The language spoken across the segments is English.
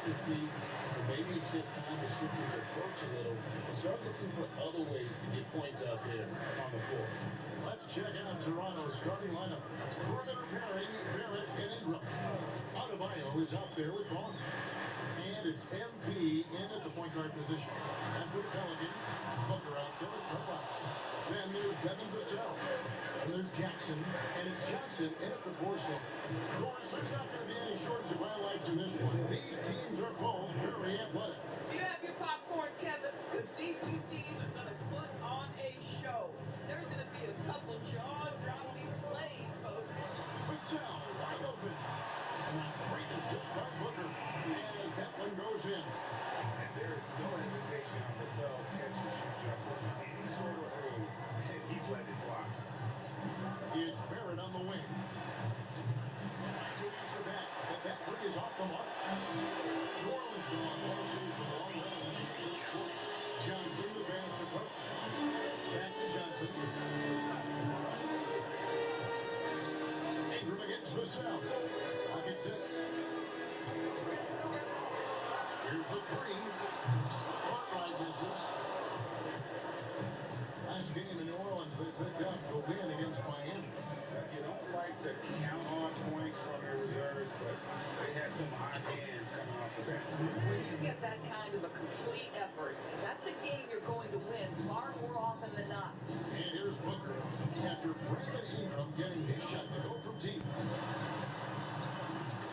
to see that maybe it's just time to shift his approach a little and start looking for other ways to get points out there on the floor. Let's check out Toronto's starting lineup. Perimeter pairing, Barrett and Ingram. Adebayo is out there with Barnes. And it's MP in at the point guard position. And for the Pelicans, Booker out there with Carlisle. Then there's Devin Vassell. And there's Jackson. And it's Johnson in at the 4 slot. Of course, there's not going to be any shortage of highlights in this one. These teams are both very athletic. Do you have your popcorn, Kevin? Because these two teams are going to put on a show. There's going to be a couple jaw-dropping plays, folks. Vassell wide open. And a great assist by Booker. And as that one goes in. And there is no hesitation on Vassell's catch-and-shoot jumper. Any sort of hole, and he's letting it fly. It's Barrett on the wing. Trying to answer back, but that three is off the mark. New Orleans go on 1-2 for the long run. Johnson, the pass to Cook. Back to Johnson. Ingram against Vassell. Pocket 6. Here's the three. Cartwright misses. Last game in New Orleans, they picked up the win against Miami. You don't like to count on points from your reserves, but they had some hot hands coming off the bench. When you get that kind of a complete effort, that's a game you're going to win far more often than not. And here's Booker after Brandon Ingram getting his shot to go from deep.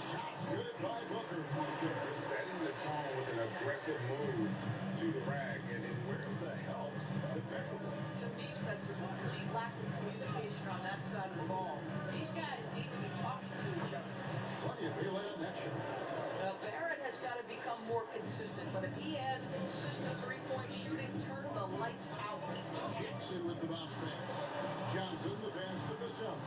Shots good by Booker. Just setting the tone with an aggressive move to the rag, and then where's the help defensively? To me, that's a complete lack of communication on that side of the ball. These guys need to be talking to each other. Plenty of relay on that shot. Barrett has got to become more consistent, but if he adds consistent three-point shooting, turn the lights out. Jackson with the bounce pass. Johnson the pass to Vassell.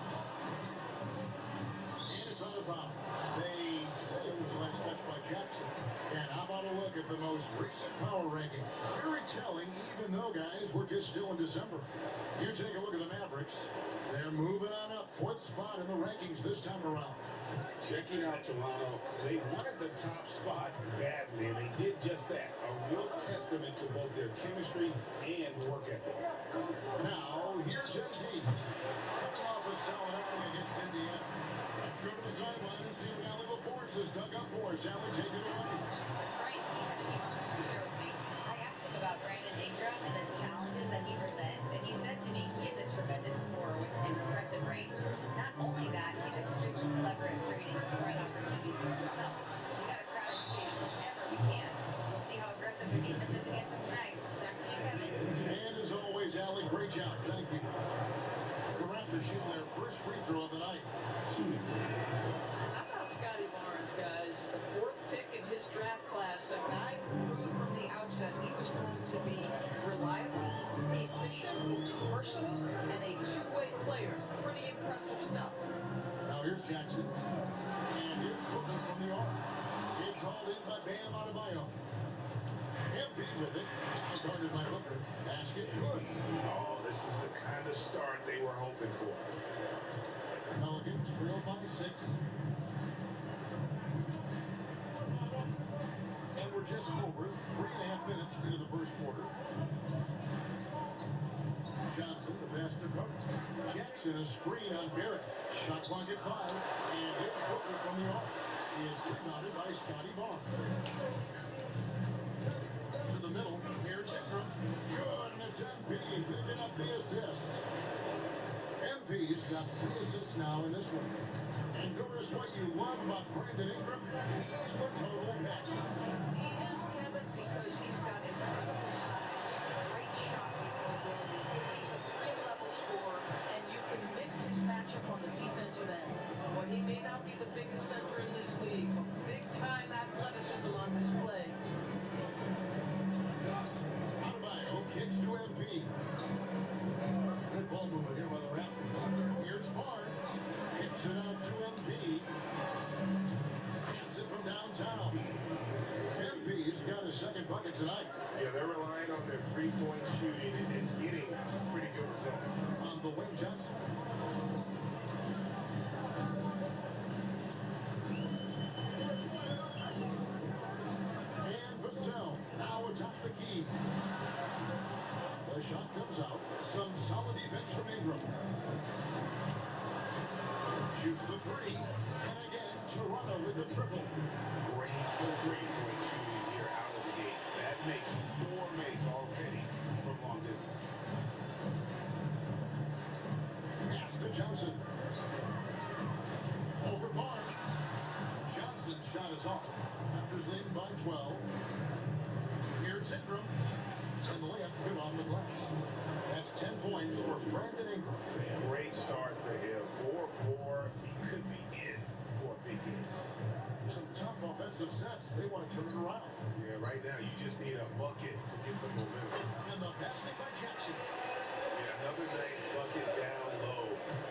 And it's on the bounce. They say it was last touch by Jackson. And how about a look at the most recent power ranking? Very telling, even though, guys, we're just still in December. You take a look at the Mavericks. They're moving on up. 4th spot in the rankings this time around. Checking out Toronto, they wanted the top spot badly, and they did just that. A real testament to both their chemistry and work ethic. Now, here's MP. Coming off a solid outing against Indiana. Let's go to the sideline and see what Allie LaForce has dug up for us. Allie, take it away. Right, he here with me. I asked him about Brandon Ingram and the challenges that he presents, and he said to me he is a tremendous scorer with impressive range. Not only that, he's extremely clever at creating scoring opportunities for himself. We got to crowd his space whenever we can. We'll see how aggressive the defense is against him tonight. Back to you, Kevin. And as always, Allie, great job. Thank you. The Raptors shoot their first free throw of the night. How about Scotty Barnes, guys? The 4th pick in his draft class, a guy who proved from the outset he was going to be reliable, efficient, versatile, and a two-way player. Pretty impressive stuff. Now here's Jackson. And here's Booker from the arc. It's hauled in by Bam Adebayo. MP with it. Guarded by Booker. Basket good. Oh, this is the kind of start they were hoping for. Pelicans trail by 6. And we're just over 3.5 minutes into the first quarter. Johnson, the pass to Cook. Jackson, a screen on Barrett. Shot clock at 5. And here's Booker from the arc. It's rebounded by Scotty Barnes. To the middle. Here's Ingram. Good, and it's MP picking up the assist. MP's got 3 assists now in this one. And notice what you love about Brandon Ingram. He's the total pack. He is, Kevin, because he's got incredible size, great shot ability. He's a 3-level scorer, and you can mix his matchup on the defensive end. Well, he may not be the biggest center in this league, but big-time athleticism on display. Adebayo kicks to MP. Good ball movement here by the Raptors. Here's Barnes. Hits it out to MP. Gets it from downtown. MP's got his second bucket tonight. Yeah, they're relying on their three-point shooting and getting pretty good results. On the wing, Johnson. three. And again, Toronto with the triple. Great three-point shooting here out of the gate. That makes 4 makes already from long distance. Pass to Johnson. Over Barnes. Johnson's shot is off. Raptors leading by 12. Here's Ingram. And the layup's good off the glass. That's 10 points for Brandon Ingram. Great start for him. 4-4. He could be in for a big game. Some tough offensive sets. They want to turn it around. Yeah, right now you just need a bucket to get some momentum. And the basket by Jackson. Yeah, another nice bucket down low.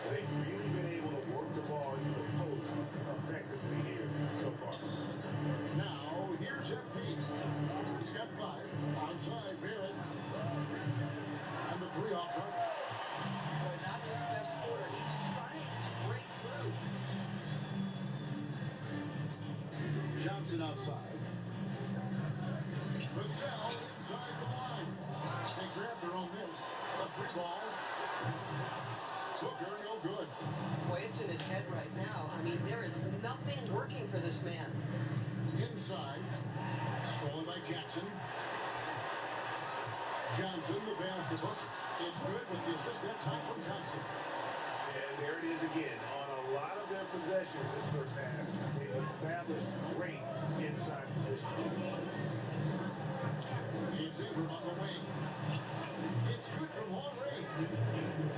They've really been able to work the ball into the post effectively here so far. Now, here's MP. He's got 5. Onside, Barrett. And the 3 off target. Boy, not his best quarter. He's trying to break through. Johnson outside. Vassell inside the line. They grab their own miss. A free ball. Booker, no good. Boy, it's in his head right now. I mean, there is nothing working for this man. Inside. Stolen by Jackson. Johnson, the pass to Booker. It's good with the assist that time from Johnson. And there it is again. On a lot of their possessions this first half, they've established great inside position. It's Ingram on the wing. It's good from long range.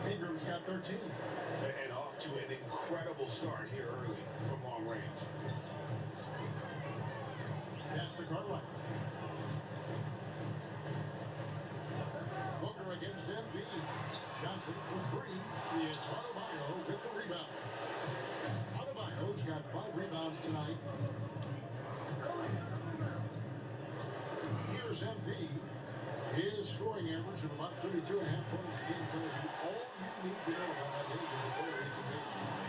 Ingram's got 13. And off to an incredible start here early from long range. Pass to Cartwright. Booker against MV. Johnson for 3. It's Adebayo with the rebound. Adebayo's got 5 rebounds tonight. Here's MV. His scoring average of about 32.5 points a game tells you all you need to know about that age as a player he can be.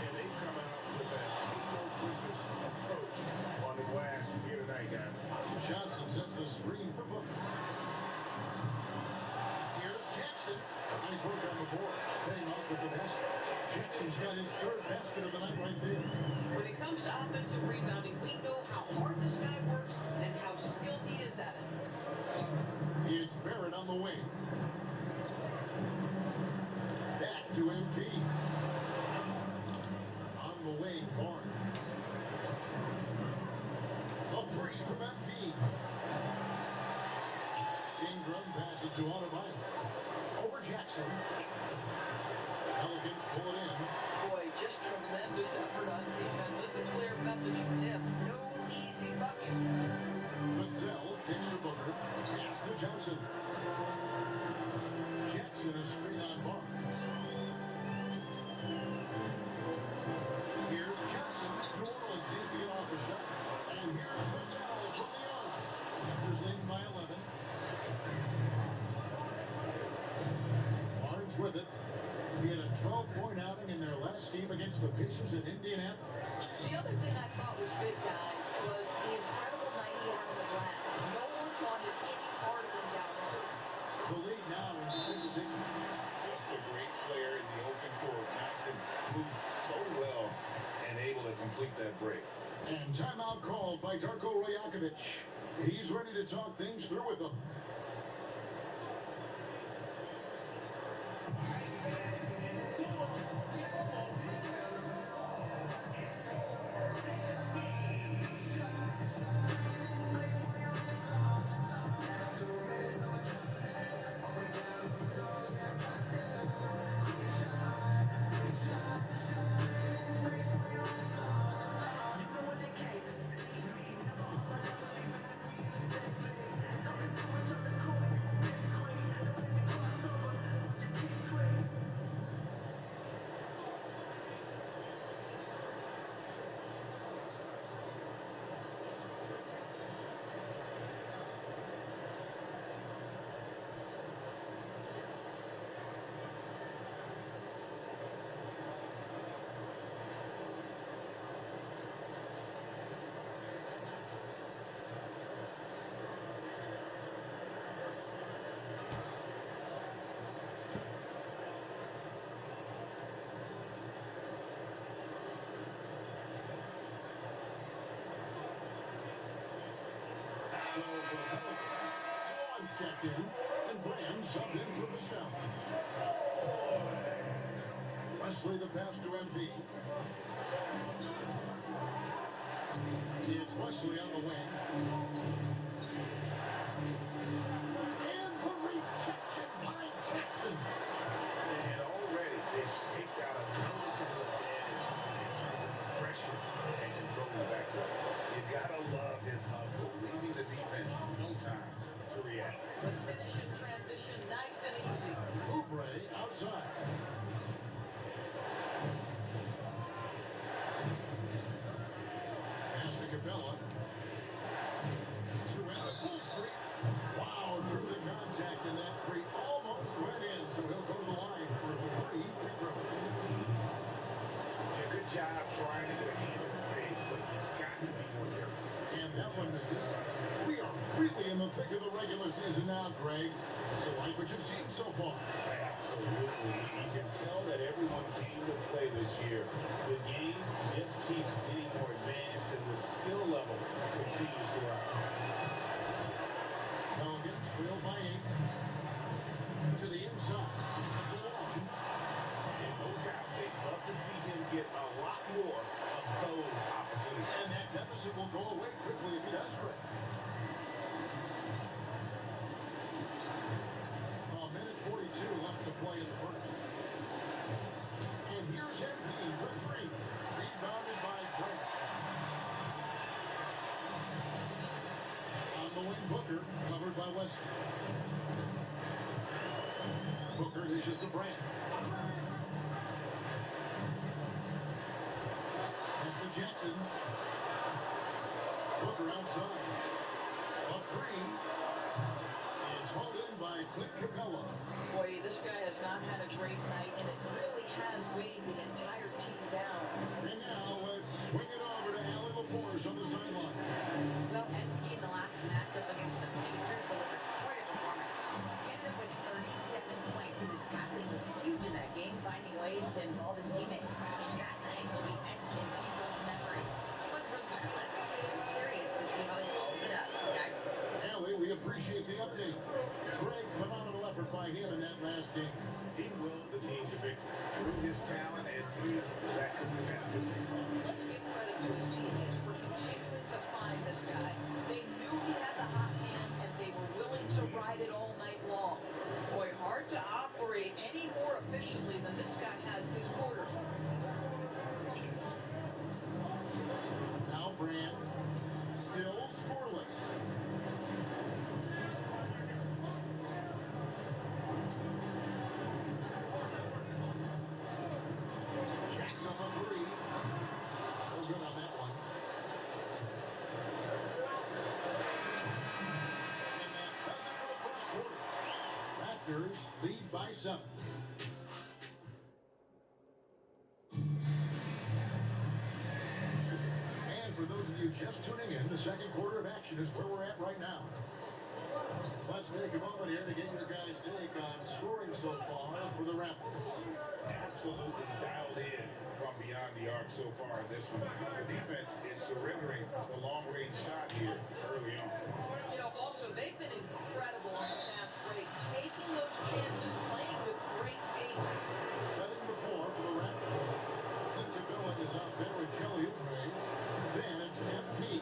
And they've come out with that no prisoners approach on the glass here tonight, guys. Johnson sets the screen for Booker. Here's Jackson. Nice work on the board. Staying off with the basket. Jackson's got his 3rd basket of the night right there. When it comes to offensive rebounding, we know how hard this guy works and how skilled he is at it. It's Barrett on the wing. Back to MP. On the wing, Barnes. A 3 from MP. Ingram passes to Adebayo. Over Jackson. Pelicans pull it in. Boy, just tremendous effort on defense. That's a clear message from him. No easy buckets. Vassell takes to Booker. Pass to Johnson. Jackson a screen on Barnes. Here's Johnson. New Orleans needs to get off a shot. And here's Vassell from the arc. Raptors leading by 11. Barnes with it. He had a 12-point outing in their last game against the Pacers in Indianapolis. The other thing I thought was big, guys, was the incredible night he had on the glass. No one wanted any part of him down there. The lead now in single digits. Just a great player in the open court. Johnson moves so well and able to complete that break. And timeout called by Darko Rajakovic. He's ready to talk things through with them. So for the Pelicans, Swan's checked in, and Brand subbed in for Michelle. Wesley the pass to MP. It's Wesley on the wing. And the rejection by Jackson. And already they've staked out a noticeable advantage in terms of aggression and controlling the backcourt. You gotta love his hustle, leaving the defense no time to react. The finish in transition, nice and easy. Oubre outside. Pass to Capella. Surround a full streak. Wow, drew the contact and that three almost went in, so he'll go to the line for 3 free throws. Yeah, good job trying to get a hand in the face, but you've got to be more careful. And that one misses. We are really in the thick of the regular season now, Greg. You like what you've seen so far? Absolutely. You can tell that everyone came to play this year. The game just keeps getting more advanced and the skill level continues to rise. Pelicans trail by 8. To the inside. Swan. And no doubt they'd love to see him get a lot more of those opportunities. And that deficit will go away quickly if he does, Greg. A minute 42 left to play in the first. And here's MP for 3. Rebounded by Grant. On the wing, Booker, covered by Wesley. Booker dishes to Brand. Pass to Jackson. Booker outside. A 3. It's hauled in by Clint Capella. Boy, this guy has not had a great night, and it really has weighed the entire team down. And now let's swing it over to Allen LaForce on the sideline. Well, MP in the last matchup against the Pacers delivered quite a performance. He ended up with 37 points, and his passing was huge in that game, finding ways to involve his teammates. That night will be etched in people's memories. He was relentless. Curious to see how he follows it up, guys. Allie, we appreciate the update. Greg, phenomenal effort by him in that last game. He willed the team to victory through his talent and through that competitiveness. Let's give credit to his teammates for continuing to find this guy. They knew he had the hot hand, and they were willing to ride it all night long. Boy, hard to operate any more efficiently than this guy has this quarter. Now Brand, still scoreless. Jackson on 3. No good on that one. And that does it for the first quarter. Raptors lead by 7. And for those of you just tuning in, the second quarter of action is where we're at right now. Let's take a moment here to get your guys' take on scoring so far for the Raptors. Absolutely dialed in from beyond the arc so far in this one. The defense is surrendering the long-range shot here early on. You know, also, they've been incredible on the fast break, taking those chances, playing with great pace. Setting the floor for the Raptors. Clint Capella is out there with Kelly Oubre. Then it's MP.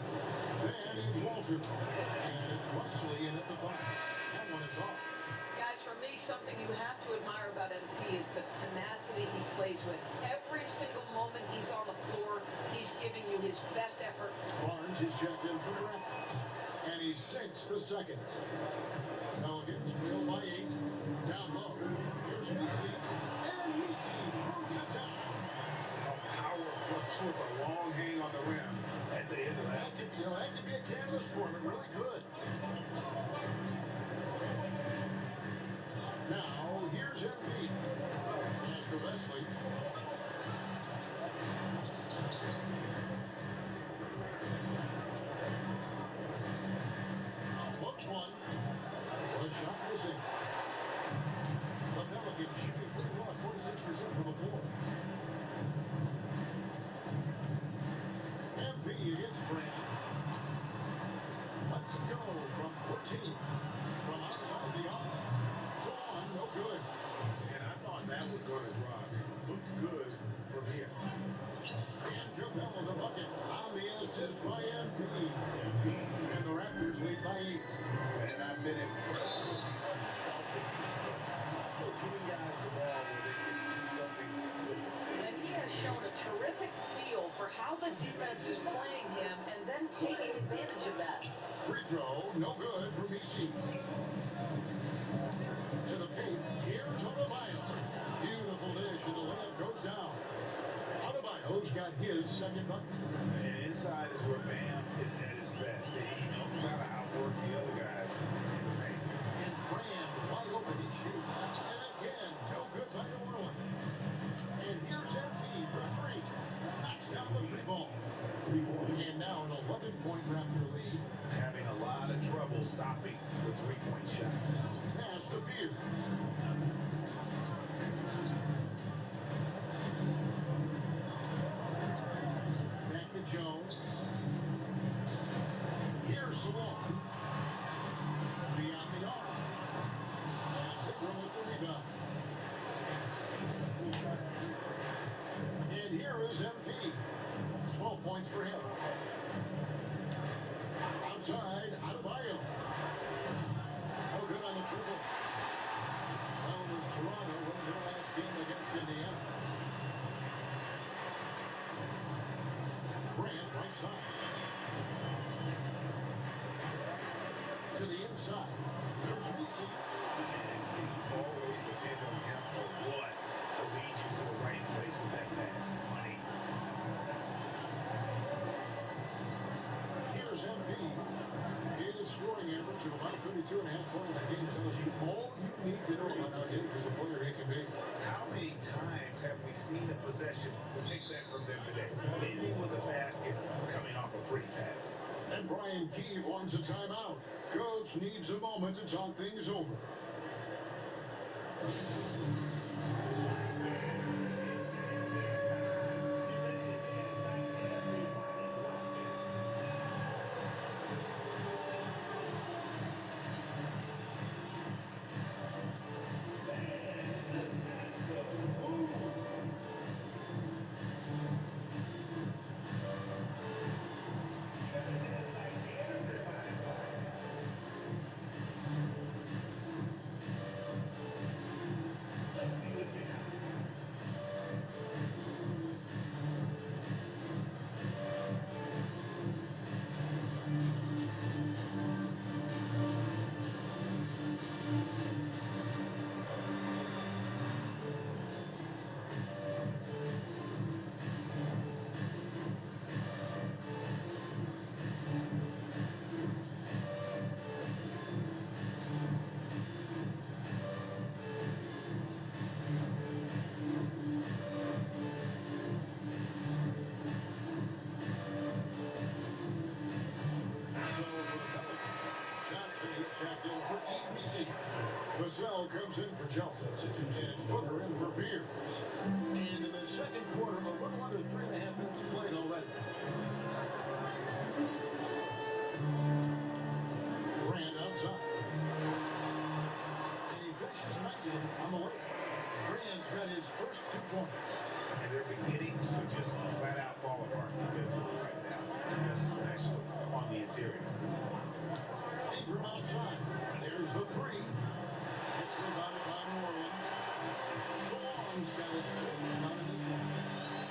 Then it's Walter. And it's Wesley in at the 5. That one is off. Guys, for me, something you have to admire about MP is the tenacity he plays with. Every single moment he's on the floor, he's giving you his best effort. Barnes is checked in for the Raptors. And he sinks the second. Pelicans trail by 8. Down low. Here's Weezy. And Weezy throws it down. A power flush with a long hang on the rim at the end of that. That could be a canvas for him. It really could. Now, here's MP. Pass to Wesley. Floats one. The shot missing. The Pelicans shooting pretty well at 46% from the floor. MP against Brand. Let's go I've been impressed with the unselfishness, but also giving guys the ball where they can do something with it. And he has shown a terrific feel for how the defense is playing him and then taking advantage of that. Free throw, no good for BC. To the paint, here's Adebayo. Beautiful dish, and the layup goes down. Adebayo's got his second bucket. And inside is where Bam is at his best. He knows how to outwork the other guys in the paint. And Brand wide open, he shoots. And again, no good by New Orleans. And here's MP for three. Knocks down the three ball. And now an 11-point Raptor lead. Having a lot of trouble stopping the three-point shot. Pass to Fear. Back to Jones. Here's Salon. Beyond the arc. And Ingram with the rebound. And here is MP. 12 points for him. Outside, Adebayo. No good on the triple. Well, it was Toronto winning their last game against Indiana. Grant right side. To the inside. There's Reese. And you always depend on him or what to lead you to the right place with that pass. Money. Here's MP. His scoring average of about 32.5 points a game tells you all you need to know about how dangerous a player he can be. How many times have we seen a possession take that from them today? Ending with a basket coming off a pretty pass. And Brian Keefe wants a timeout. Coach needs a moment to talk things over. Vassell comes in for Chelsea. And it's Booker in for Fears. And in the second quarter, a little under 3.5 minutes played already. Brand outside. And he finishes nicely on the way. Brand's got his first 2 points. And they're beginning to just flat out fall apart defensively right now, especially on the interior. Ingram outside. There's the three. It's rebounded by New Orleans. Solong's got his fifth rebound in this one.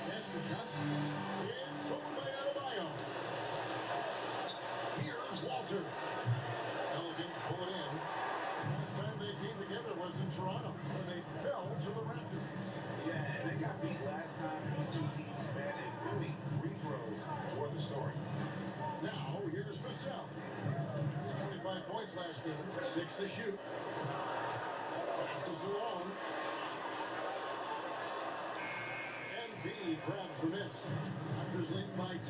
Pass to Johnson. It's thrown by Adebayo. Here's Walter. Pelicans pull it in. Last time they came together was in Toronto, where they fell to the Raptors. Yeah, and they got beat last time. These two teams met, and really free throws were the story. Now, here's Vassell. 25 points last game, 6 to shoot. Pass to Zalone. MP grabs the miss. Raptors leading by 10.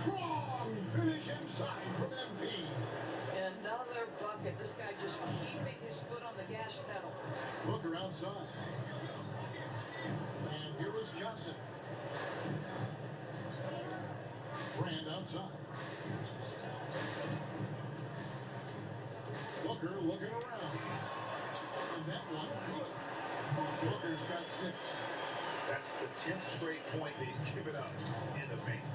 Strong finish inside from MP. Another bucket. This guy just keeping his foot on the gas pedal. Booker outside. And here is Johnson. Brand outside. Booker looking around. And that one, good. Booker's got 6. That's the 10th straight point they've given up in the paint.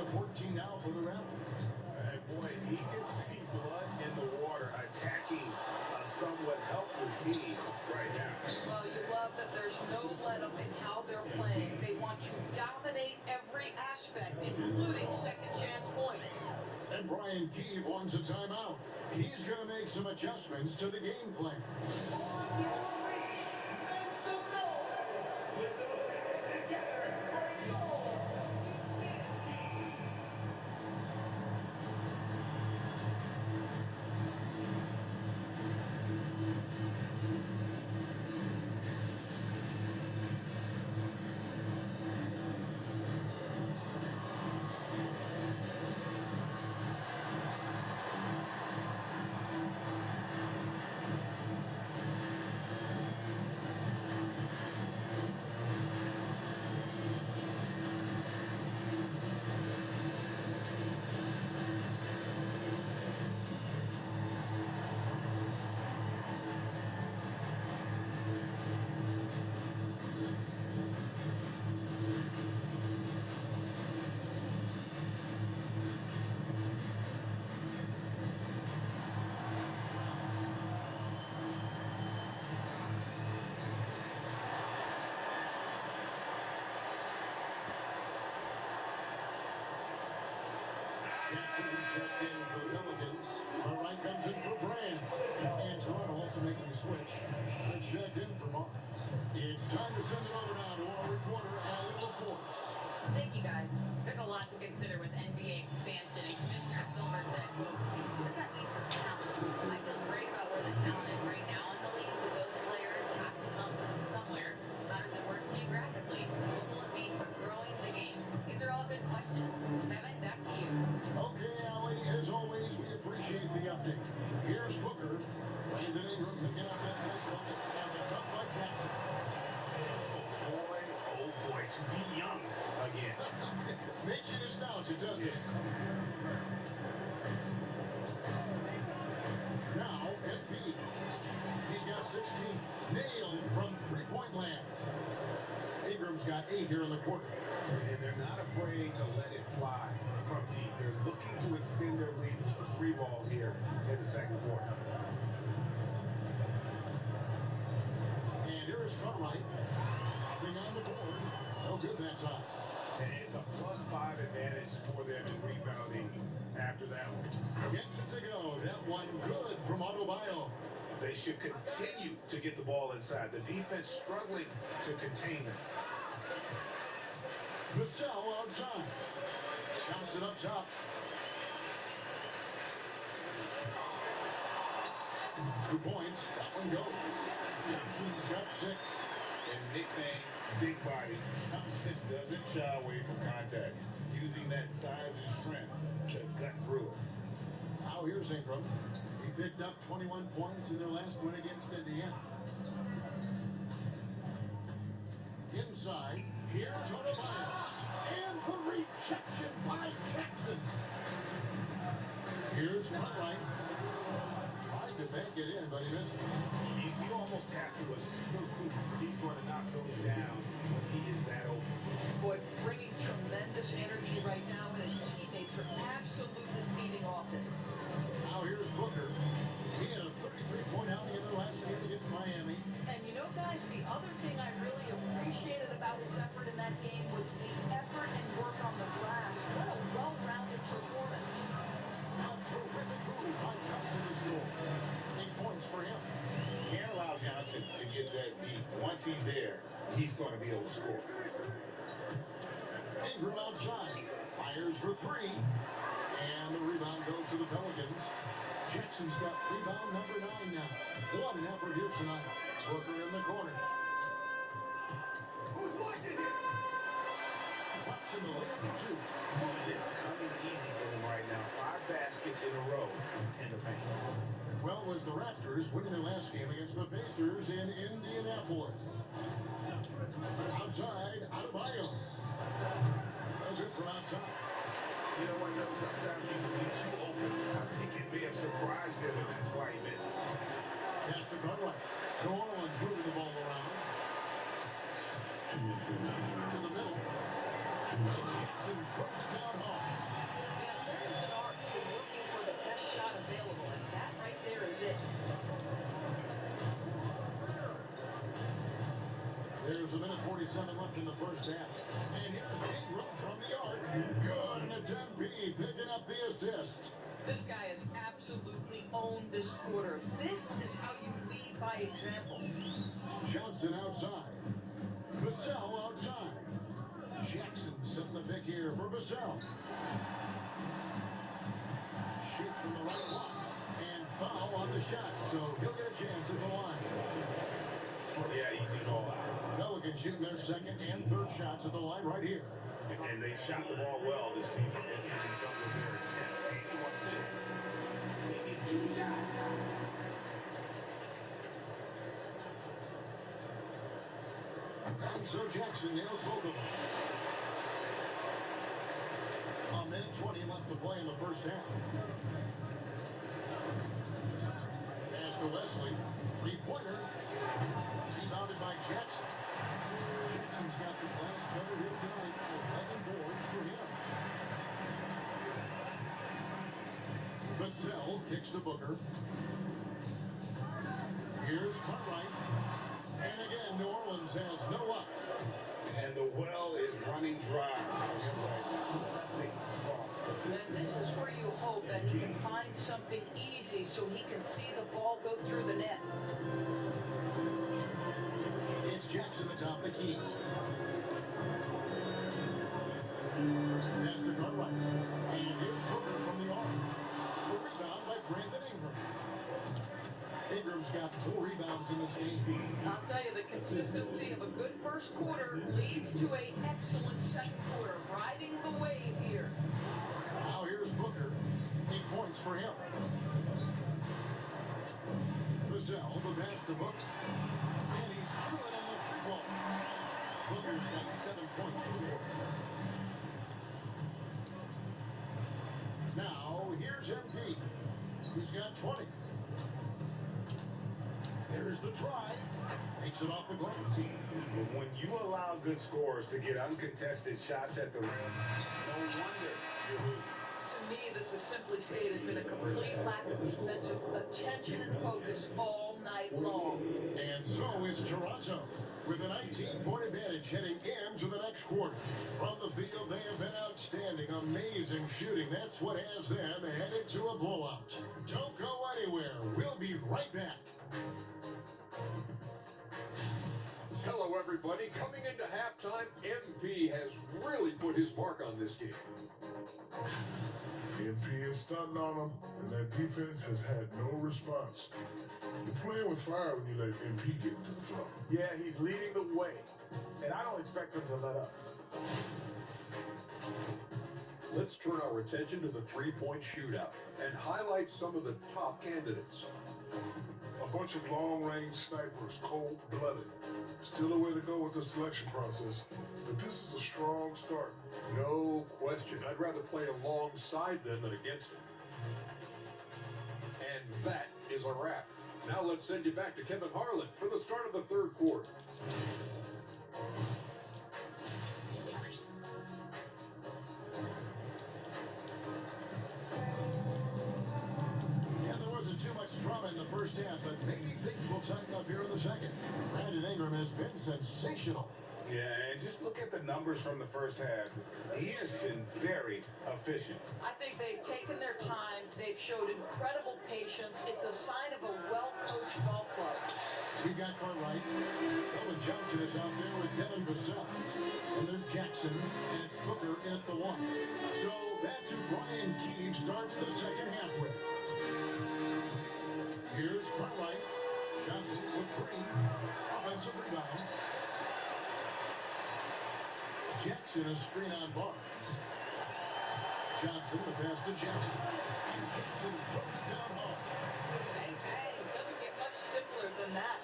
of 14 now for the Raptors. And boy, he can see blood in the water attacking a somewhat helpless team right now. Well, you love that there's no let-up in how they're playing. They want to dominate every aspect, including second-chance points. And Brian Keefe wants a timeout. He's going to make some adjustments to the game plan. Jackson is checked in for the Pelicans. Right comes in for Brand. And Toronto also making a switch. It's checked in for Barnes. It's time to send it over now to our reporter, Allie LaForce. Thank you, guys. There's a lot to consider with NBA expansion, and Commissioner Silver said, quote, what does that mean for talent? I feel great about where the talent is right now in the league, but those players have to come from somewhere. How does it work geographically? What will it mean for growing the game? These are all good questions. Kevin, back to you. Okay, Allie, as always, we appreciate the update. Here's Booker. Brandon Ingram picking up that nice bucket, and the dunk by Jackson. Oh boy, to be young again. Makes you nostalgic, doesn't it? Now, MP. He's got 16. Nailed from three-point land. Ingram's got 8 here in the quarter. And they're not afraid to let it fly from deep. They're looking to extend their lead with the three ball here in the second quarter. And here is Cartwright. Nothing on the board. No good that time. And it's a +5 advantage for them in rebounding after that one. Gets it to go. That one good from Adebayo. They should continue to get the ball inside. The defense struggling to contain them. Vassell outside. Counts it up top. 2 points. That one goes. Johnson's got 6. And nickname Big Body, Thompson doesn't shy away from contact, using that size and strength to gut through it. Now here's Ingram. He picked up 21 points in their last win against Indiana. Inside, here's Adebayo. And the rejection by Jackson. Here's Cartwright. Tried to bank it in, but he missed it. You almost have to assume he's going to knock those down when he is that open. Boy, bringing tremendous energy right now, and his teammates are absolutely feeding off it. Now here's Booker. He had a 33-point outing in their last game against Miami. And you know, guys, the other thing I really appreciated about his effort in that game was the effort and work on the glass. What a well-rounded performance. A terrific move by Johnson to score. 8 points for him. Can't allow Johnson to get that deep. Once he's there, he's going to be able to score. Ingram outside. Fires for 3. And the rebound goes to the Pelicans. Jackson's got rebound number 9 now. What an effort here tonight. Booker in the corner. Who's watching here? Drops in the lane for 2. And it's coming easy for them right now. 5 baskets in a row in the paint. Well, was the Raptors winning their last game against the Pacers in Indianapolis. Outside, Adebayo. That's it from outside. You know what, though? Sometimes you can be too open. I think it may have surprised him, and that's why he missed. Pass to Cartwright. New Orleans moving the ball around. To the middle. Jackson puts it down home. Yeah, there is an art to looking for the best shot available, and that right there is it. There's a minute 47 left in the first half. And here's Ingram from the arc. Good, and it's MP picking up the assist. This guy has absolutely owned this quarter. This is how you lead by example. Johnson outside. Vassell outside. Jackson setting the pick here for Vassell. Shoots from the right block. And foul on the shot, so he'll get a chance at the line. Yeah, easy call out. Pelicans shooting their second and third shots at the line right here. And they've shot the ball well this season in terms of their attempts. 81%. Maybe 2 shots. And so Jackson nails both of them. A minute 20 left to play in the first half. Pass to Wesley. Three-pointer. Rebounded by Jackson. Jackson's got the glass covered here tonight. 11 boards for him. Vassell kicks to Booker. Here's Cartwright. And again, New Orleans has no up. And the well is running dry. And this is where you hope that he can find something easy so he can see the ball go through the net. It's Jackson atop the key. Pass to Cartwright. And here's Booker from the arc. The rebound by Brandon Ingram. Ingram's got 4 rebounds in this game. I'll tell you, the consistency of a good first quarter leads to an excellent second quarter. Riding the wave here. Now here's Booker. 8 points for him. Vassell, the pass to Booker. And he's through it on the free ball. Booker's got 7 points for the quarter. Now here's MP. He's got 20. There's the drive. Takes it off the glass. When you allow good scorers to get uncontested shots at the rim, no wonder you're losing. To me, this is simply stated been a complete lack of defensive attention and focus all night long. And so it's Toronto with a 19-point advantage heading into the next quarter. From the field, they have been outstanding. Amazing shooting. That's what has them headed to a blowout. Don't go anywhere. We'll be right back. Hello, everybody. Coming into halftime, MP has really put his mark on this game. MP is stunting on them, and that defense has had no response. You're playing with fire when you let MP get into the flow. Yeah, he's leading the way, and I don't expect him to let up. Let's turn our attention to the three-point shootout and highlight some of the top candidates. A bunch of long-range snipers, cold-blooded. Still a way to go with the selection process, but this is a strong start. No question. I'd rather play alongside them than against them. And that is a wrap. Now let's send you back to Kevin Harlan for the start of the third quarter. And there wasn't too much drama in the first half, but maybe things will tighten up here in the second. Brandon Ingram has been sensational. Yeah, and just look at the numbers from the first half. He has been very efficient. I think they've taken their time. They've showed incredible patience. It's a sign of a well-coached ball club. We've got Cartwright. Owen Johnson is out there with Devin Vassell. And there's Jackson, and it's Booker in at the 1. So that's who Brian Keefe starts the second half with. Here's Cartwright. Johnson with 3. Offensive rebound. Jackson a screen on Barnes. Johnson the pass to Jackson. And Jackson throws it down home. Hey, it doesn't get much simpler than that.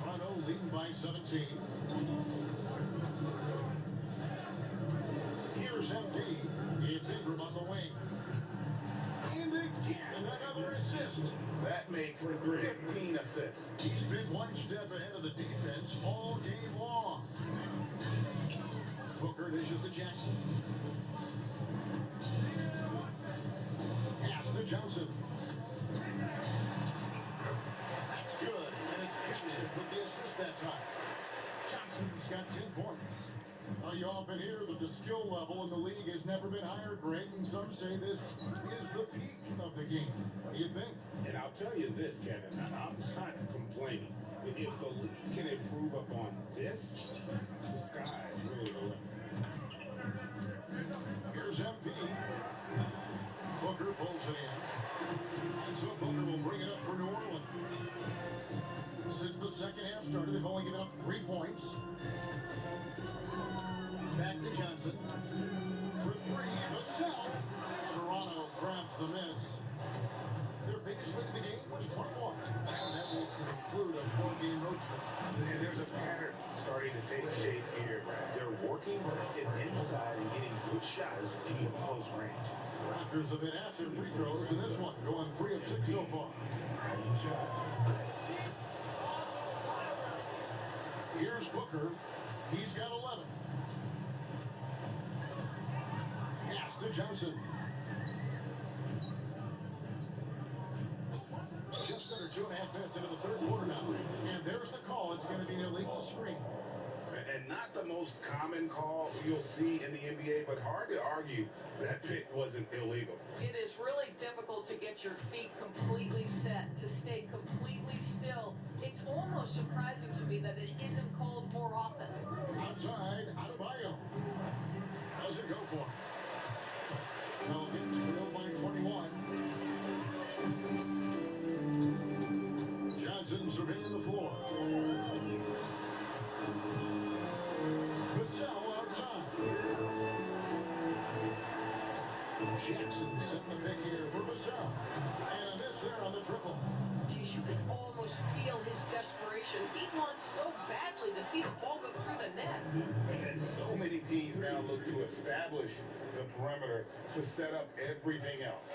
Toronto leading by 17. Here's MP. It's Ingram on the wing. And again, another assist. That makes 15 assists. He's been one step ahead of the defense all game long. Booker dishes to Jackson. Pass to Johnson. That's good. And it's Jackson with the assist that time. Johnson's got 10 points. Now you often hear that the skill level in the league has never been higher, Greg, and some say this is the peak of the game. What do you think? And I'll tell you this, Kevin, I'm not complaining. If the league can improve upon this, the sky is really the limit. Here's MP. Booker pulls it in. And so Booker will bring it up for New Orleans. Since the second half started, they've only given up 3 points. Back to Johnson. For 3, Vassell. Toronto grabs the miss. Their biggest lead of the game was 21. And that will conclude a 4-game road trip. And there's a pattern starting to take shape here. They're working it inside and getting good shots in close range. Raptors have been after free throws in this one, going 3 of 6 so far. Here's Booker. He's got 11. Pass to Johnson. Just under 2.5 minutes into the third quarter now. And there's the call. It's going to be an illegal screen. And not the most common call you'll see in the NBA, but hard to argue that it wasn't illegal. It is really difficult to get your feet completely set, to stay completely still. It's almost surprising to me that it isn't called more often. Outside, Adebayo. How's it go for him? Pelicans trail by 21. Johnson surveying the floor. Vassell outside. Jackson setting the pick here for Vassell. And a miss there on the triple. Geez, you can almost feel his desperation. He wants so badly to see the ball go through the net. And then so many teams now look to establish the perimeter to set up everything else.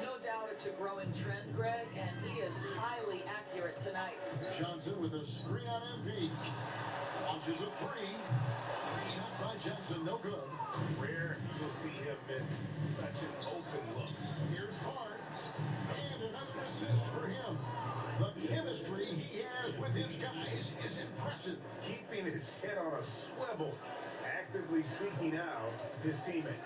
No doubt it's a growing trend, Greg, and he is highly accurate tonight. Johnson with a screen on MP. Launches a 3. Shot by Jackson, no good. Rare you'll see him miss such an open look. Here's Barnes. And another assist for him. The chemistry he has with his guys is impressive. Keeping his head on a swivel, actively seeking out his teammate.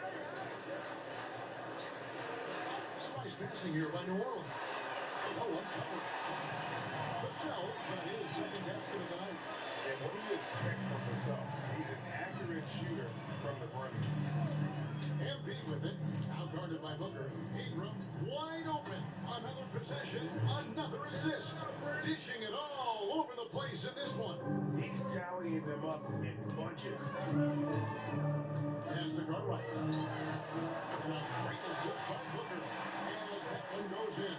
Nice passing here by New Orleans. No one covered. Vassell got his second basket of the night. And what do you expect from Vassell? He's an accurate shooter from the perimeter. MP with it. Out guarded by Booker. Ingram wide open. Another possession. Another assist. Dishing it all over the place in this one. He's tallying them up in bunches. Pass the Cartwright. And a great assist by Booker. And that one goes in.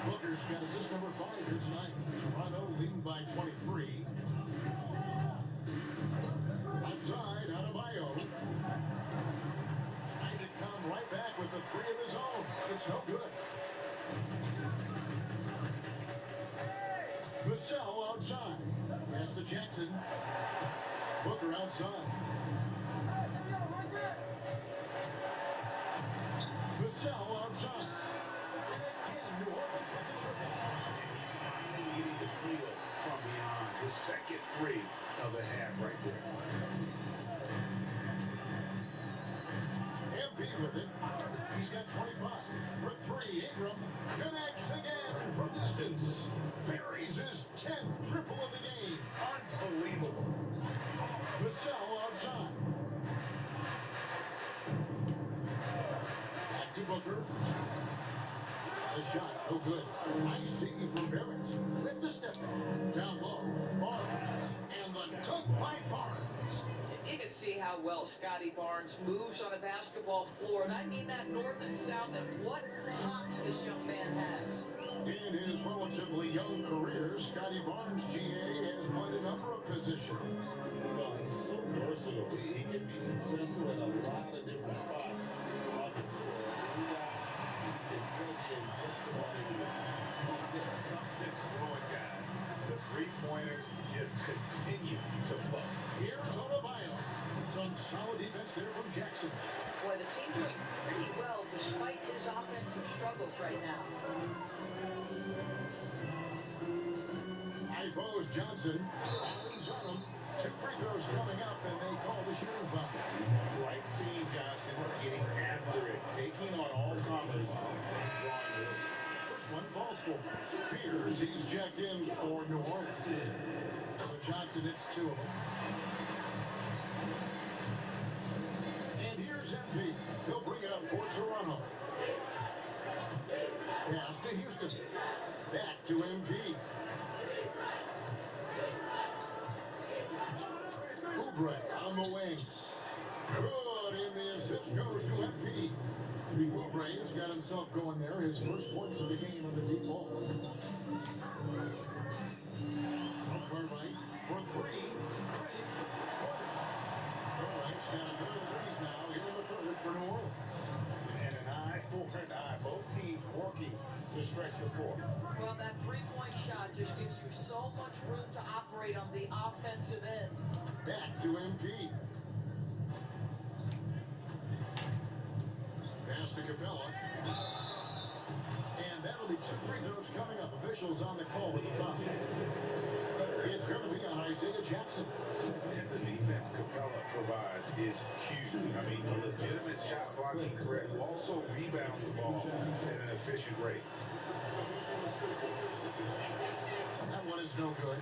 Booker's got assist number 5 here tonight. Toronto leading by 23. Outside, Adebayo. Trying to come right back with the 3 of his own. It's no good. Vassell outside. Pass to Jackson. Booker outside. Vassell outside. And again, New Orleans with the triple. And he's finally getting the feel from beyond. His second 3 of the half right there. MP with it. He's got 25. For 3, Ingram connects again from distance. Buries his 10th triple of the game. Unbelievable. Vassell outside. Back to Booker. A shot, no good. Nice D for Barrett. With the step back. Down low. Barnes. And the dunk by Barnes. You can see how well Scotty Barnes moves on a basketball floor, and I mean that north and south, and what hops this young man has. In his relatively young career, Scotty Barnes, GA, has played a number of positions. Well, he's so versatile. He can be successful in a lot of different spots on the floor. He can play in just about anywhere. Something's growing, guys. The three-pointers just continue to flow. Here's Adebayo. Jackson. Boy, the team doing pretty well despite his offensive struggles right now. High post Johnson. Allen's on him. 2 free throws coming up, and they call the shooting foul. Like seeing Johnson getting after it, taking on all comers, and drawing the First one falls for Pierce. He's checked in for New Orleans. So Johnson hits 2 of them. And here's MP. They'll bring it up for Toronto. Pass to Houston. Back to MP. Oubre on the wing. Good, and the assist goes to MP. Oubre's got himself going there. His first points of the game on the deep ball. Cartwright for 3. Cartwright's got another threes now here in the third for New Orleans. and an eye for an eye. Both teams working to stretch the floor. Well, that three-point shot just gives you so much room to operate on the offensive end. Back to MP. Pass to Capella. And that'll be 2 free throws coming up. Officials on the call with the foul. It's going to be on Isaiah Jackson. And the defense Capella provides is huge. I mean, a legitimate shot blocking threat who also rebounds the ball at an efficient rate. That one is no good.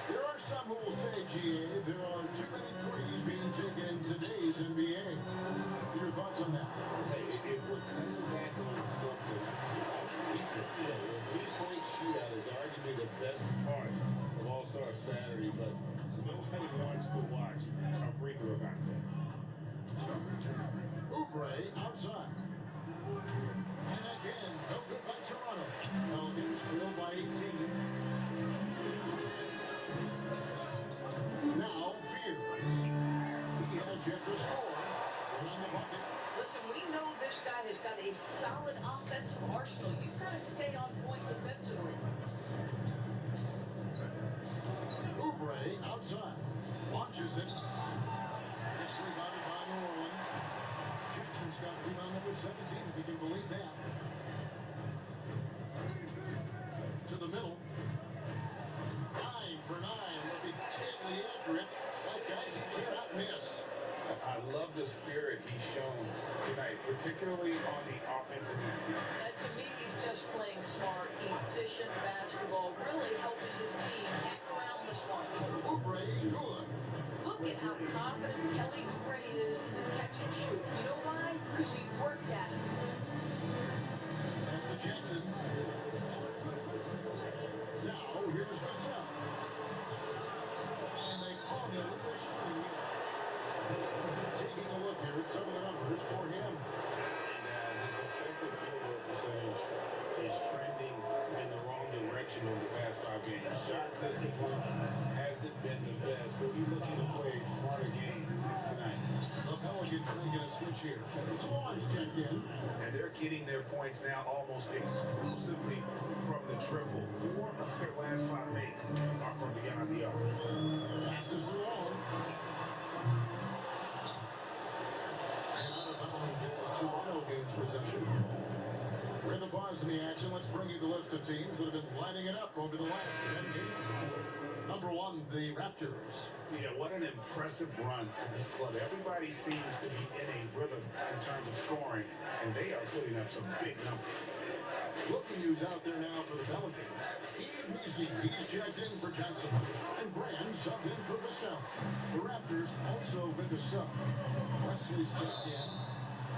There are some who will say, GA, there are too many threes being taken in today's NBA. Your thoughts on that? Hey, if we're coming back on something, the three-point shootout is arguably the best part of All-Star Saturday, but nobody wants to watch a free throw contest. Oubre outside. And again, no good by Toronto. Pelicans trail by 18. Now, Fears. He has yet to score. And on the bucket. Listen, we know this guy has got a solid offensive arsenal. You've got to stay on point defensively. Oubre outside. Launches it. It's rebounded by New Orleans. Jackson's got rebound number 17, if you can believe that. To the middle. 9 for 9. Looking deadly accurate. That guy's he cannot miss. I love the spirit he's shown tonight, particularly on the offensive end. And to me, he's just playing smart, efficient basketball, really helping his team hang around this one. Oubre, good. Look at how confident Kelly Oubre is in the catch and shoot. You know why? Because he worked at it. That's to Jackson. Now, here's the sub. And they call the little screen. Taking a look here at some of the numbers for him. His effective field goal percentage is trending in the wrong direction over the past 5 games. Shot discipline hasn't been the best. He'll be looking to play a smarter game tonight. The Pelicans making a switch here. Swan's checked in. And they're getting their points now almost exclusively from the triple. 4 of their last 5 makes are from beyond the arc. Pass to Swan. And out of bounds as Toronto gains possession. We're in the pause in the action. Let's bring you the list of teams that have been lining it up over the last 10 games. Number 1, the Raptors. Yeah, what an impressive run for this club. Everybody seems to be in a rhythm in terms of scoring, and they are putting up some big numbers. Looking who's out there now for the Pelicans. He's checked in for Johnson. And Brand subbed in for Vassell. The Raptors also with the sub. Wesley's checked in.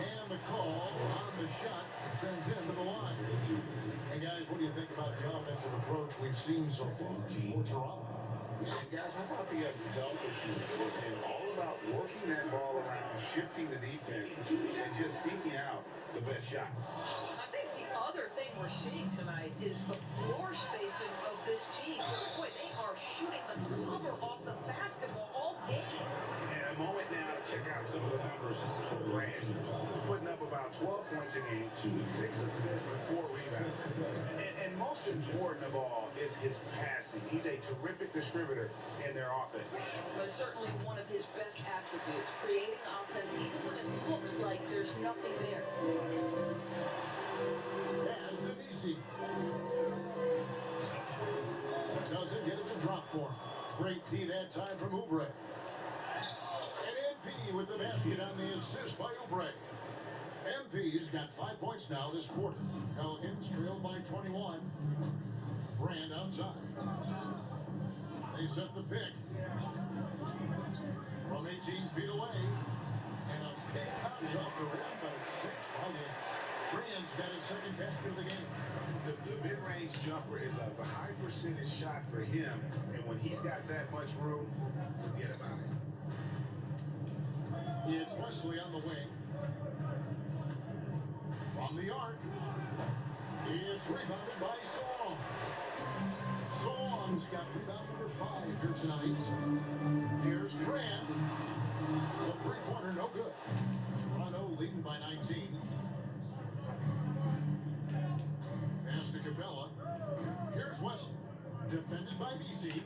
And the call on the shot sends him to the line. Hey guys, what do you think about the offensive approach we've seen so far for Toronto? Man, guys, how about the unselfishness and all about working that ball around, shifting the defense, and just seeking out the best shot? I think the other thing we're seeing tonight is the floor spacing of this team. Boy, they are shooting the cover off the basketball all game. And a moment now to check out some of the numbers for Brand. He's putting up about 12 points a game, 6 assists, and 4 rebounds. And most important of all is his passing. He's a terrific distributor in their offense. But certainly one of his best attributes, creating offense even when it looks nothing there. Pass to Nisi. Doesn't get it to drop for him. Great tee that time from Oubre. And MP with the basket on the assist by Oubre. MP's got 5 points now this quarter. Pelicans trailed by 21. Brand outside. They set the pick. From 18 feet away. And a big bounce off the rim, but it's 6 on it. Brand's got his second basket of the game. The mid-range jumper is a high percentage shot for him, and when he's got that much room, forget about it. It's Wesley on the wing. From the arc. It's rebounded by Song. Song's got rebound number 5 here tonight. Here's Brand. The three-pointer no good. Toronto leading by 19. Pass to Capella. Here's Wesley. Defended by Nisi.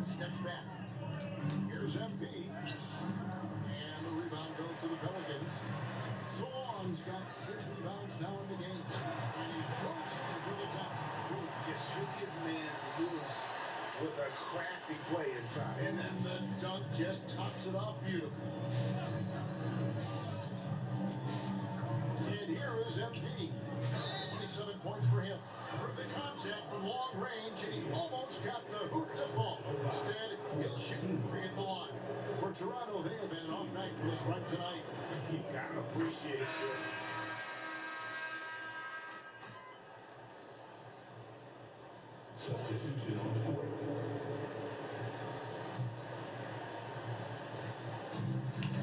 Steps back. Here's MP. And the rebound goes to the Pelicans. Song's got 6 rebounds now in the game. And he's coaching for the top. Just shook his man loose with a crafty play inside. And then the dunk just tops it off beautifully. And here is MP. 27 points for him. Through the contact from long range, and he almost got the hoop to fall. Instead, he'll shoot 3 at the line. For Toronto, they have been an off night for this right tonight. You've got to appreciate it. Substitution on the court.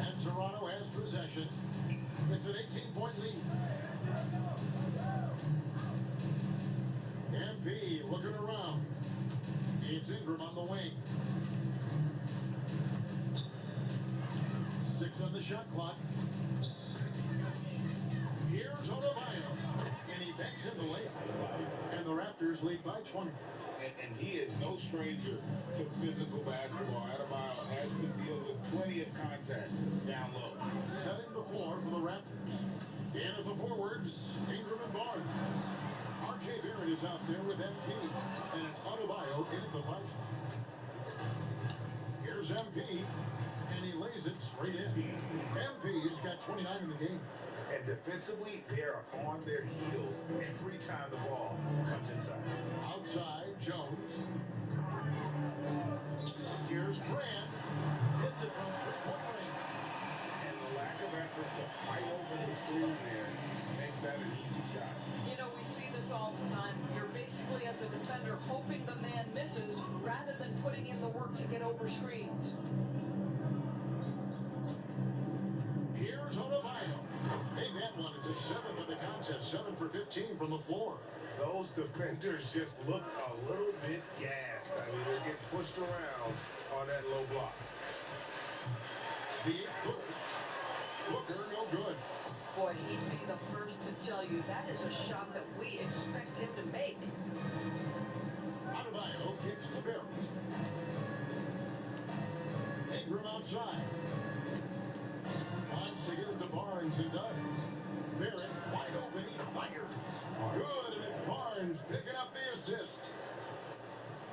And Toronto has possession. It's an 18-point lead. MP looking around. It's Ingram on the wing. 6 on the shot clock. Here's Odebayo. And he banks in the layup. And the Raptors lead by 20. And he is no stranger to physical basketball. Adebayo has to deal with plenty of contact down low. Setting the floor for the Raptors. And at the forwards, Ingram and Barnes. R.J. Barrett is out there with MP. And it's Adebayo in at the 5 spot. Here's MP. And he lays it straight in. MP's got 29 in the game. And defensively, they are on their heels every time the ball comes inside. Outside, Jones. Here's Brand. Hits it from 3-point range. And the lack of effort to fight over the screen there makes that an easy shot. You know, we see this all the time. You're basically, as a defender, hoping the man misses rather than putting in the work to get over screens. Here's Odebayo. Hey, that one is his 7th of the contest. 7 for 15 from the floor. Those defenders just looked a little bit gassed. I mean, they're getting pushed around on that low block. The 8-footer. Booker, no good. Boy, he'd be the first to tell you that is a shot that we expect him to make. Adebayo kicks to Barrett. Ingram outside. Wants to get it to Barnes and does. Barrett wide open, he fires. Good, and it's Barnes picking up the assist.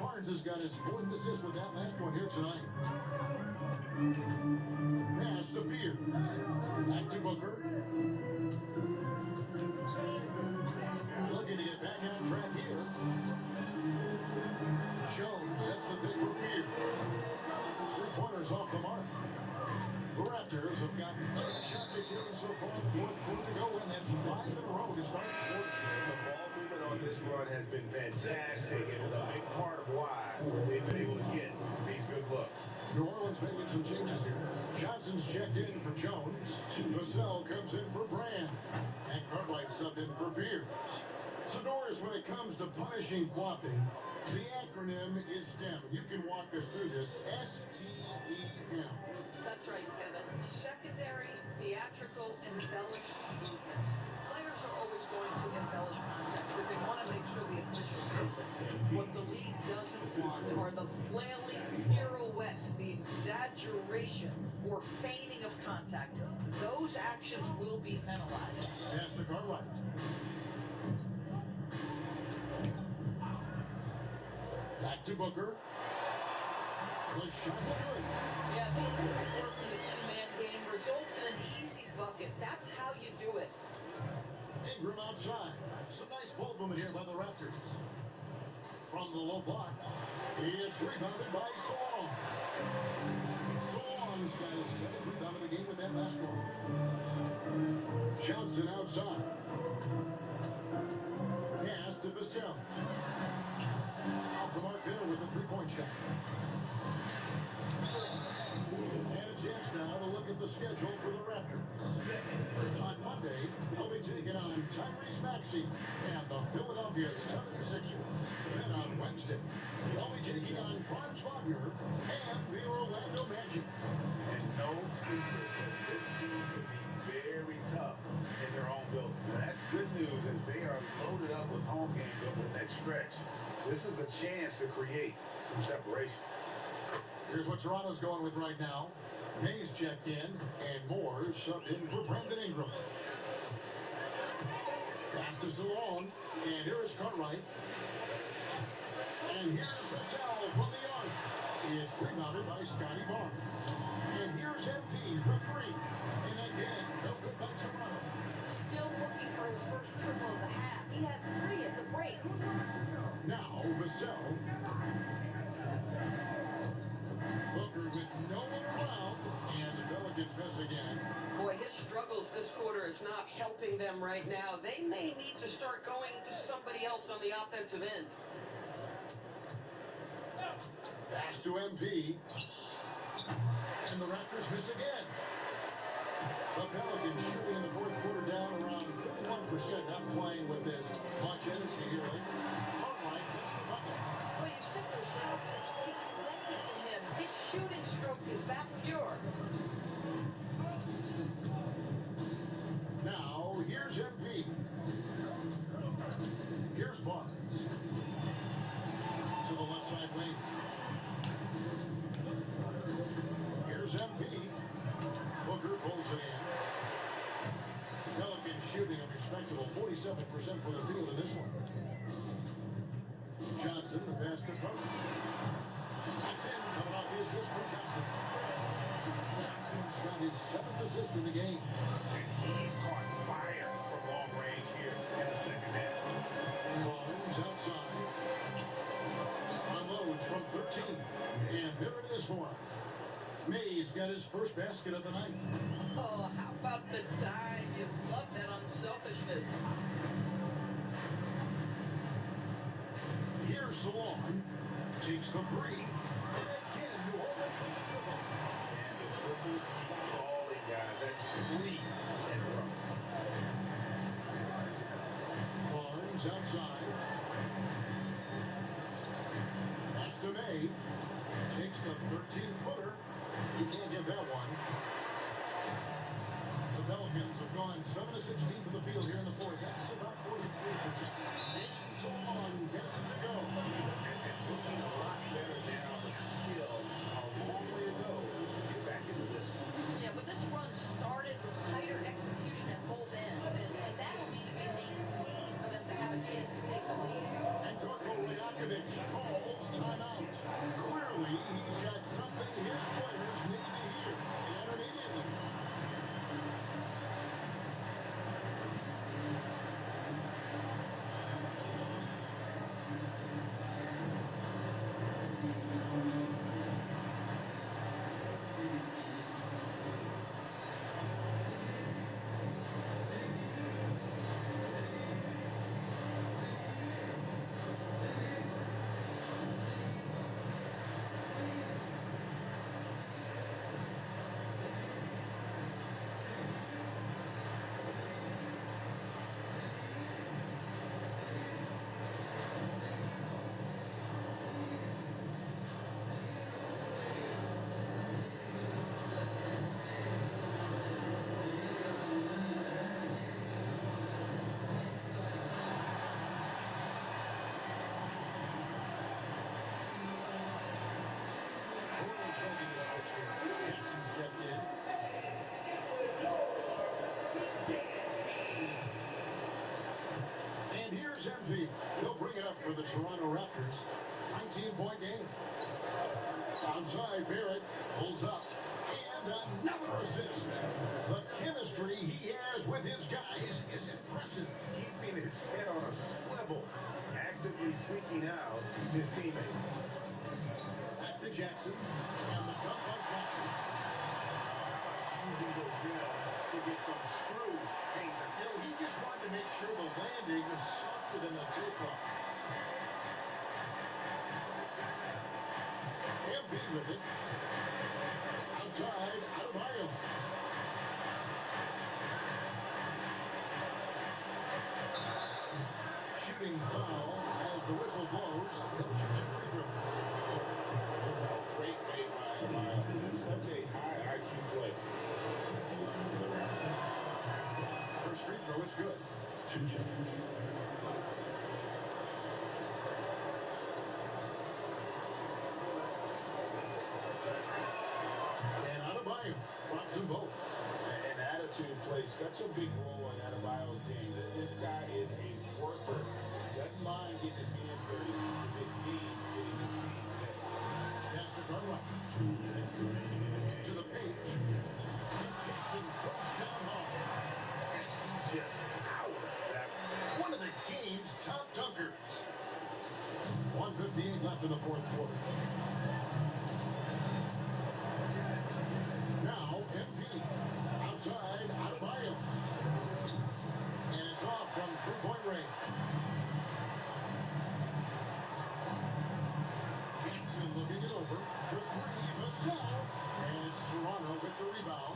Barnes has got his 4th assist with that last one here tonight. Pass to Fears. Back to Booker. Looking to get back on track here. Jones sets the pick for Fears. 3-pointers off the mark. The Raptors have got a shot they've taken so far in the 4th quarter to go, and that's 5 in a row to start the 4th. The ball movement on this run has been fantastic and is a big part of why they've been able to get these good looks. New Orleans making some changes here. Johnson's checked in for Jones. Vassell comes in for Brand. And Cartwright subbed in for Fears. So, Doris, when it comes to punishing flopping, the acronym is STEM. You can walk us through this. STEM. That's right, Kevin. Secondary, theatrical, embellished movements. Players are always going to embellish contact because they want to make sure the official sees it. What the league doesn't want are the flailing pirouettes, the exaggeration or feigning of contact. Those actions will be penalized. penalized. Pass to Cartwright. Back to Booker. The shot's good. Yeah, terrific work in the two-man game results in an easy bucket. That's how you do it. Ingram outside. Some nice ball movement here by the Raptors. From the low block, it's rebounded by Solon. Solon's got his seventh rebound of the game with that last one. Johnson outside. Pass to Vassell. Off the mark there with the three-point shot. And a chance now to look at the schedule for the Raptors. On Monday, they'll be taking on Tyrese Maxey and the Philadelphia 76ers. Then on Wednesday, they'll be taking on Franz Wagner and the Orlando Magic. And no secret that this team can be very tough in their own building. Now, that's good news as they are loaded up with home games over the next stretch. This is a chance to create some separation. Here's what Toronto's going with right now. Mays checked in, and Moore subbed in for Brandon Ingram. Pass to Salone, and here is Cartwright. And here's Vassell from the arc. It's rebounded by Scotty Barnes. And here's MP for three. And again, no good by Toronto. Still looking for his first triple of the half. He had 3 at the break. Now Vassell. Booker with no one around, and the Pelicans miss again. Boy, his struggles this quarter is not helping them right now. They may need to start going to somebody else on the offensive end. Pass to MP. And the Raptors miss again. The Pelicans shooting in the fourth quarter down around 51%, not playing with as much energy here lately. Cartwright gets the bucket. Well, you simply have to stay connected to him. His shooting stroke is that pure. Now, here's MP. Here's Barnes. To the left side wing. Here's MP. Booker pulls it in. Pelicans shooting a respectable 47% for the field in this one. Johnson, the pass to Booker. That's in, coming off the assist for Johnson. Johnson's got his 7th assist in the game. And he's caught fire from long range here in the second half. Barnes outside. Unloads from 13. And there it is for him. Mays got his first basket of the night. Oh, how about the dive? You love that unselfishness. Here's Salon. Takes the three. And again, New Orleans from the triple. And the triples keep falling, guys. That's 3 in a row. Barnes outside. Pass to May. Takes the 13-footer. You can't get that one. The Pelicans have gone 7 of 16 to the field here in the fourth. That's about 43%. Mays on gets it to go. And looking a lot better now, but still a long way to go to get back into this one. Yeah, but this run started with tighter execution at both ends, and that'll need to be maintained for them to have a chance to take the lead. And Darko Rajakovic calls timeout. Clearly, he's got something his players need to hear, and immediately. Here's MP. He'll bring it up for the Toronto Raptors. 19-point game. Outside, Barrett pulls up. And another assist. The chemistry he has with his guys is impressive. Keeping his head on a swivel, actively seeking out his teammate. Back to Jackson. And the dunk by Jackson. Using the rim to get some true paint. You know, he just wanted to make sure the landing was softer than the takeoff. MP with it. Outside, Adebayo. Shooting foul as the whistle blows. He'll shoot 2 free throws. Great fade by Adebayo. Such a high IQ play. First free throw is good. 2 seconds. And Adebayo drops them both. And attitude plays such a big role in Adebayo's game. This guy is a worker. He doesn't mind getting his hands dirty if it means getting his team ahead. That's the run right. To the paint. Jackson crosses down hard. Just power that One of the game's top dunkers. 1:58 left in the fourth quarter. Now, MP. Outside, Adebayo. And it's off from three-point range. Jackson looking it over. For three, Vassell. And it's Toronto with the rebound.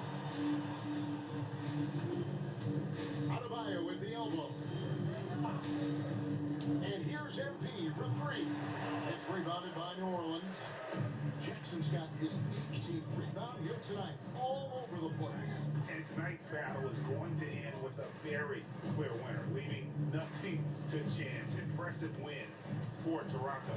Adebayo with the elbow. And here's MP for three. It's rebounded by New Orleans. Jackson's got his 18th rebound here tonight, all over the place. And tonight's battle is going to end with a very clear winner, leaving nothing to chance. Impressive win for Toronto.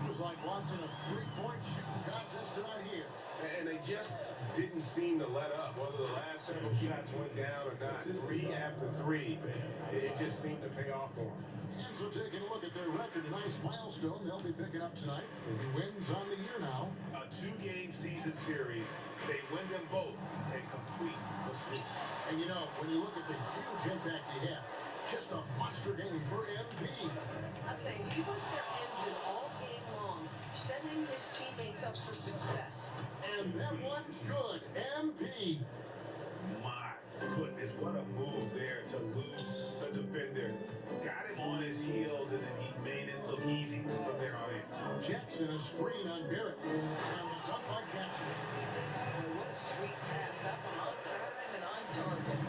It was like watching a three-point shooting contest tonight here. And they just didn't seem to let up. Whether the last several shots went down or not, 3 after 3, it just seemed to pay off for them. And so taking a look at their record, a nice milestone they'll be picking up tonight. 30 wins on the year now. A 2-game season series. They win them both and complete the sweep. And you know, when you look at the huge impact he had, just a monster game for MP. I'll tell you, he was their engine all game long, setting his teammates up for success. And that one's good. MP. My goodness, what a move there to lose the defender. Got him on his heels, and then he made it look easy from there on in. Jackson, a screen on Barrett. And the dunk by Jackson. Boy, what a sweet pass. That one on time and on target.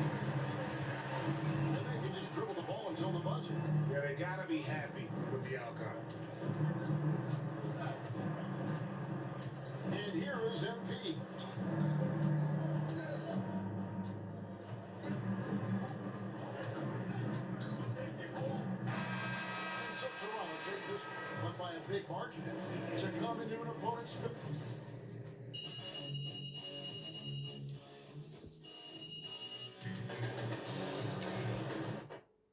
And they can just dribble the ball until the buzzer. Yeah, they got to be happy with the outcome. And here is MP. And so Toronto takes this one, but by a big margin, to come into an opponent's